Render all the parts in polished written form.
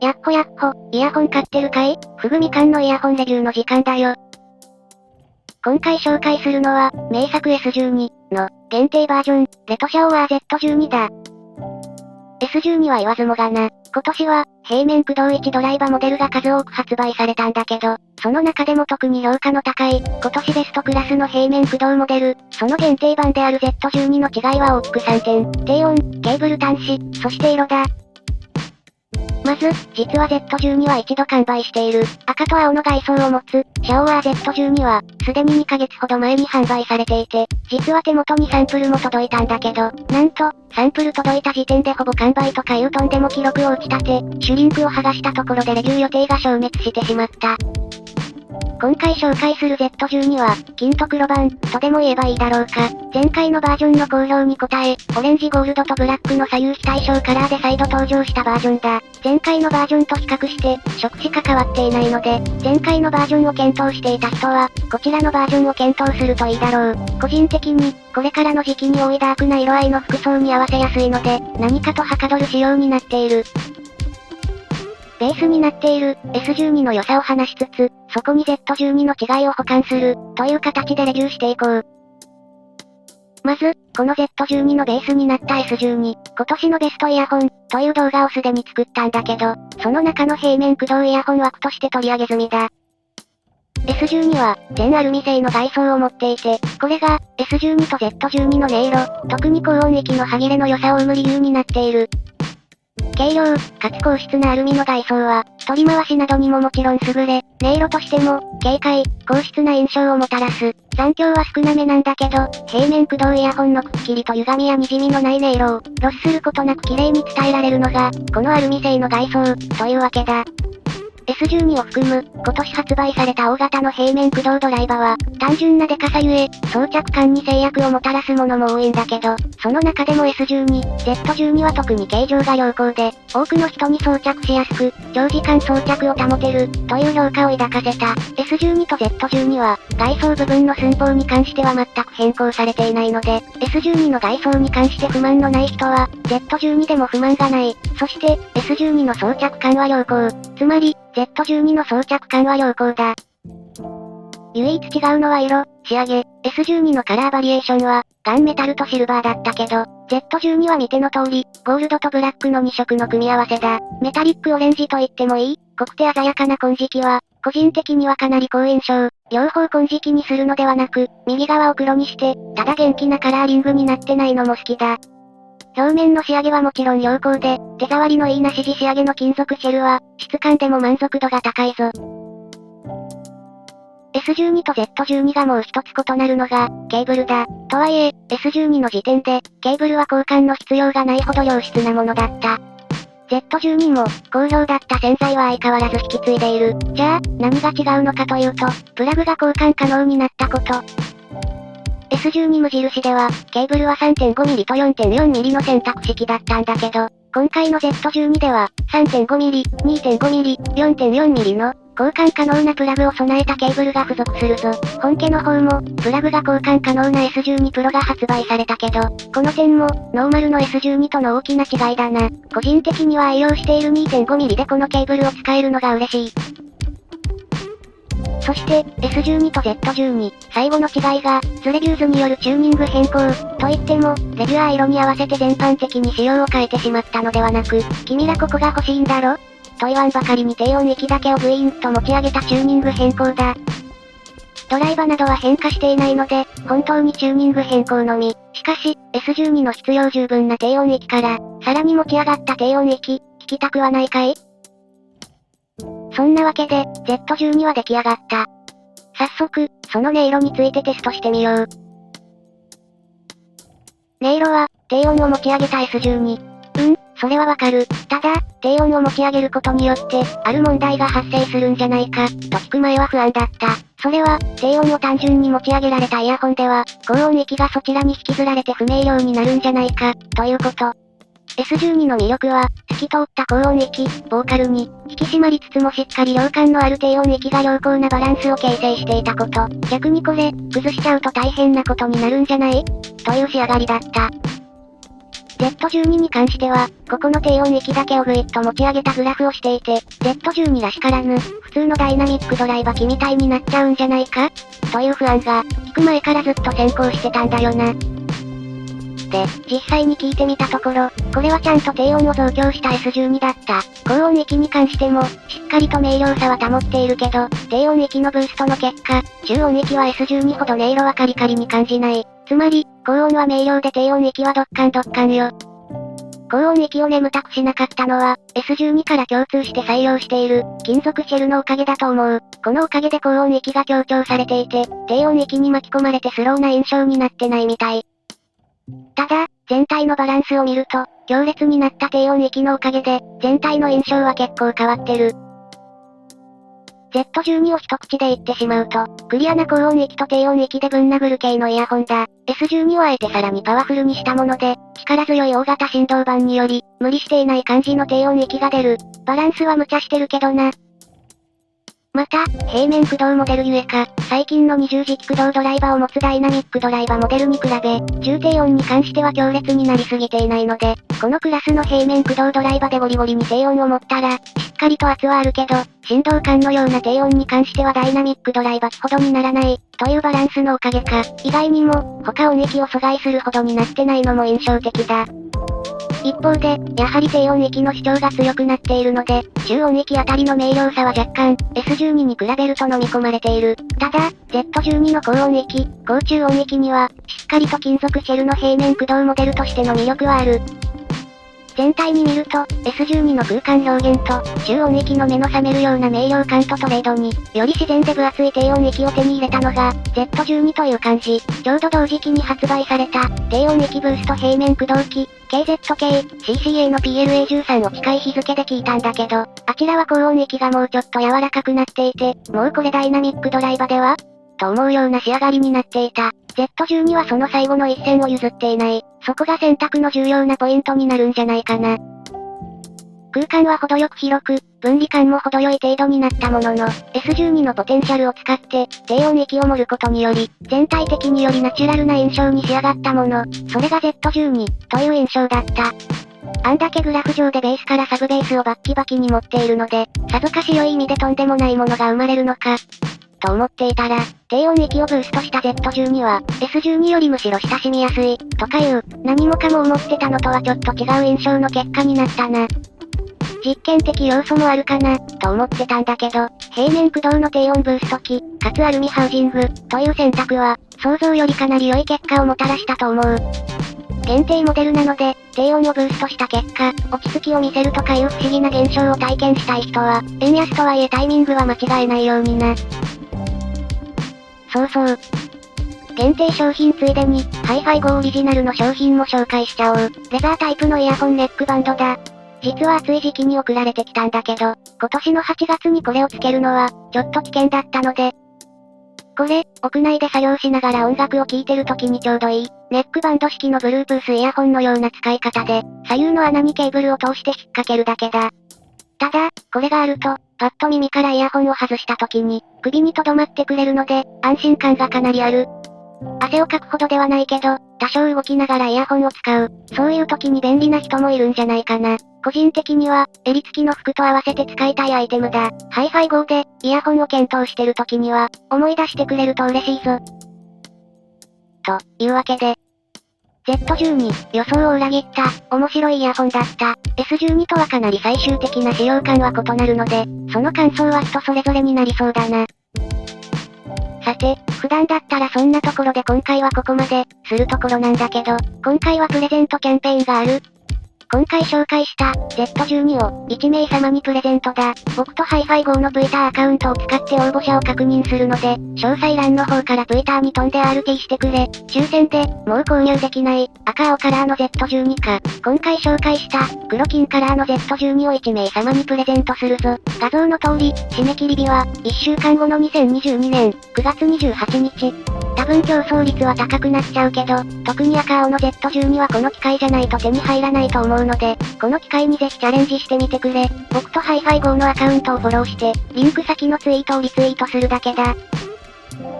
やっほやっほ、イヤホン買ってるかい？ふぐみかんのイヤホンレビューの時間だよ。今回紹介するのは、名作 S12 の限定バージョン、レトシャオワー Z12 だ。S12 は言わずもがな、今年は、平面駆動1ドライバモデルが数多く発売されたんだけど、その中でも特に評価の高い、今年ベストクラスの平面駆動モデル、その限定版である Z12 の違いは大きく3点、低音、ケーブル端子、そして色だ。まず、実は Z12 は一度完売している、赤と青の外装を持つ、シャオワー Z12 は、すでに2ヶ月ほど前に販売されていて、実は手元にサンプルも届いたんだけど、なんと、サンプル届いた時点でほぼ完売とかいうとんでも記録を打ち立て、シュリンクを剥がしたところでレビュー予定が消滅してしまった。今回紹介する Z12 は、金と黒版、とでも言えばいいだろうか。前回のバージョンの好評に応え、オレンジゴールドとブラックの左右非対称カラーで再度登場したバージョンだ。前回のバージョンと比較して、色しか変わっていないので、前回のバージョンを検討していた人は、こちらのバージョンを検討するといいだろう。個人的に、これからの時期に多いダークな色合いの服装に合わせやすいので、何かとはかどる仕様になっている。ベースになっている S12 の良さを話しつつ、そこに Z12 の違いを補完する、という形でレビューしていこう。まず、この Z12 のベースになった S12、今年のベストイヤホン、という動画をすでに作ったんだけど、その中の平面駆動イヤホン枠として取り上げ済みだ。S12 は、全アルミ製の外装を持っていて、これが、S12 と Z12 の音色、特に高音域の歯切れの良さを生む理由になっている。軽量、かつ高質なアルミの外装は、取り回しなどにももちろん優れ、音色としても、軽快、高質な印象をもたらす。残響は少なめなんだけど、平面駆動イヤホンのくっきりと歪みや滲みのない音色を、ロスすることなく綺麗に伝えられるのが、このアルミ製の外装、というわけだ。S12 を含む、今年発売された大型の平面駆動ドライバは、単純なデカさゆえ、装着感に制約をもたらすものも多いんだけど、その中でも S12、Z12 は特に形状が良好で、多くの人に装着しやすく、長時間装着を保てる、という評価を抱かせた。S12 と Z12 は、外装部分の寸法に関しては全く変更されていないので、S12 の外装に関して不満のない人は、Z12 でも不満がない。そして、S12 の装着感は良好。つまり、Z12 の装着感は良好だ。唯一違うのは色、仕上げ。S12 のカラーバリエーションは、ガンメタルとシルバーだったけど、Z12 は見ての通り、ゴールドとブラックの2色の組み合わせだ。メタリックオレンジと言ってもいい、濃くて鮮やかな金色は、個人的にはかなり好印象。両方金色にするのではなく、右側を黒にして、ただ元気なカラーリングになってないのも好きだ。表面の仕上げはもちろん良好で、手触りのいいなし地仕上げの金属シェルは、質感でも満足度が高いぞ。S12 と Z12 がもう一つ異なるのが、ケーブルだ。とはいえ、S12 の時点で、ケーブルは交換の必要がないほど良質なものだった。Z12 も、好評だった洗剤は相変わらず引き継いでいる。じゃあ、何が違うのかというと、プラグが交換可能になったこと。S12 無印では、ケーブルは 3.5mm と 4.4mm の選択式だったんだけど、今回の Z12 では、3.5mm、2.5mm、4.4mm の、交換可能なプラグを備えたケーブルが付属するぞ。本家の方も、プラグが交換可能な S12 Pro が発売されたけど、この点も、ノーマルの S12 との大きな違いだな。個人的には愛用している 2.5mm でこのケーブルを使えるのが嬉しい。そして、S12 と Z12、最後の違いが、ズレビューズによるチューニング変更、といっても、レビュアー色に合わせて全般的に仕様を変えてしまったのではなく、君らここが欲しいんだろと言わんばかりに低音域だけをグイーンと持ち上げたチューニング変更だ。ドライバなどは変化していないので、本当にチューニング変更のみ。しかし、S12 の必要十分な低音域から、さらに持ち上がった低音域、聞きたくはないかい？そんなわけで、Z12 は出来上がった。早速、その音色についてテストしてみよう。音色は、低音を持ち上げた S12。それはわかる。ただ、低音を持ち上げることによって、ある問題が発生するんじゃないか、と聞く前は不安だった。それは、低音を単純に持ち上げられたイヤホンでは、高音域がそちらに引きずられて不明瞭になるんじゃないか、ということ。S12 の魅力は、透き通った高音域、ボーカルに、引き締まりつつもしっかり量感のある低音域が良好なバランスを形成していたこと。逆にこれ、崩しちゃうと大変なことになるんじゃない？という仕上がりだった。Z12 に関しては、ここの低音域だけをぐいっと持ち上げたグラフをしていて、Z12 らしからぬ、普通のダイナミックドライバ機みたいになっちゃうんじゃないかという不安が、聞く前からずっと先行してたんだよな。で、実際に聞いてみたところ、これはちゃんと低音を増強した S12 だった。高音域に関しても、しっかりと明瞭さは保っているけど、低音域のブーストの結果、中音域は S12 ほど音色はカリカリに感じない。つまり、高音は明瞭で低音域はドッカンドッカンよ。高音域を眠たくしなかったのは、S12 から共通して採用している、金属シェルのおかげだと思う。このおかげで高音域が強調されていて、低音域に巻き込まれてスローな印象になってないみたい。ただ、全体のバランスを見ると、強烈になった低音域のおかげで、全体の印象は結構変わってる。Z12 を一口で言ってしまうと、クリアな高音域と低音域でぶん殴る系のイヤホンだ。S12 をあえてさらにパワフルにしたもので、力強い大型振動板により、無理していない感じの低音域が出る。バランスは無茶してるけどな。また、平面駆動モデルゆえか、最近の20軸駆動ドライバを持つダイナミックドライバモデルに比べ、中低音に関しては強烈になりすぎていないので、このクラスの平面駆動ドライバでゴリゴリに低音を持ったら、しっかりと圧はあるけど、振動感のような低音に関してはダイナミックドライバほどにならない、というバランスのおかげか、意外にも、他音域を阻害するほどになってないのも印象的だ。一方で、やはり低音域の主張が強くなっているので、中音域あたりの明瞭さは若干、S12 に比べると飲み込まれている。ただ、Z12 の高音域、高中音域には、しっかりと金属シェルの平面駆動モデルとしての魅力はある。全体に見ると、S12 の空間表現と、中音域の目の覚めるような明瞭感とトレードに、より自然で分厚い低音域を手に入れたのが、Z12 という感じ。ちょうど同時期に発売された、低音域ブースト平面駆動機、KZK、CCA の PLA13 を近い日付で聞いたんだけど、あちらは高音域がもうちょっと柔らかくなっていて、もうこれダイナミックドライバではと思うような仕上がりになっていた。Z12 はその最後の一線を譲っていない。そこが選択の重要なポイントになるんじゃないかな。空間は程よく広く、分離感も程よい程度になったものの、S12 のポテンシャルを使って、低音域を盛ることにより、全体的によりナチュラルな印象に仕上がったもの、それが Z12、という印象だった。あんだけグラフ上でベースからサブベースをバッキバキに持っているので、さぞかし良い意味でとんでもないものが生まれるのか、と思っていたら、低音域をブーストした Z12 は、S12 よりむしろ親しみやすい、とかいう、何もかも思ってたのとはちょっと違う印象の結果になったな。実験的要素もあるかな、と思ってたんだけど、平面駆動の低音ブースト機、かつアルミハウジング、という選択は、想像よりかなり良い結果をもたらしたと思う。限定モデルなので、低音をブーストした結果、落ち着きを見せるとかいう不思議な現象を体験したい人は、円安とはいえタイミングは間違えないようにな。そうそう。限定商品ついでに、ハイファイゴオリジナルの商品も紹介しちゃおう。レザータイプのイヤホンネックバンドだ。実は暑い時期に送られてきたんだけど、今年の8月にこれをつけるのは、ちょっと危険だったので。これ、屋内で作業しながら音楽を聴いてる時にちょうどいい、ネックバンド式の Bluetooth イヤホンのような使い方で、左右の穴にケーブルを通して引っ掛けるだけだ。ただ、これがあると、パッと耳からイヤホンを外した時に、首に留まってくれるので、安心感がかなりある。汗をかくほどではないけど、多少動きながらイヤホンを使う。そういう時に便利な人もいるんじゃないかな。個人的には、襟付きの服と合わせて使いたいアイテムだ。ハイファイ号で、イヤホンを検討してる時には、思い出してくれると嬉しいぞ。というわけで、Z12、予想を裏切った、面白いイヤホンだった。S12 とはかなり最終的な使用感は異なるので、その感想は人それぞれになりそうだな。さて、普段だったらそんなところで今回はここまで、するところなんだけど、今回はプレゼントキャンペーンがある。今回紹介した Z12 を1名様にプレゼントだ。僕とハイファイ号の Twitter アカウントを使って応募者を確認するので、詳細欄の方から Twitter に飛んで RT してくれ。抽選で、もう購入できない、赤青カラーの Z12 か、今回紹介した黒金カラーの Z12 を1名様にプレゼントするぞ。画像の通り、締め切り日は、1週間後の2022年9月28日。多分競争率は高くなっちゃうけど、特に赤青の Z12 はこの機会じゃないと手に入らないと思うので、この機会にぜひチャレンジしてみてくれ。僕とハイファイ号のアカウントをフォローして、リンク先のツイートをリツイートするだけだ。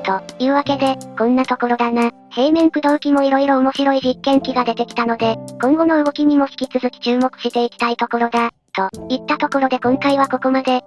というわけで、こんなところだな。平面駆動機も色々面白い実験機が出てきたので、今後の動きにも引き続き注目していきたいところだ。といったところで今回はここまで。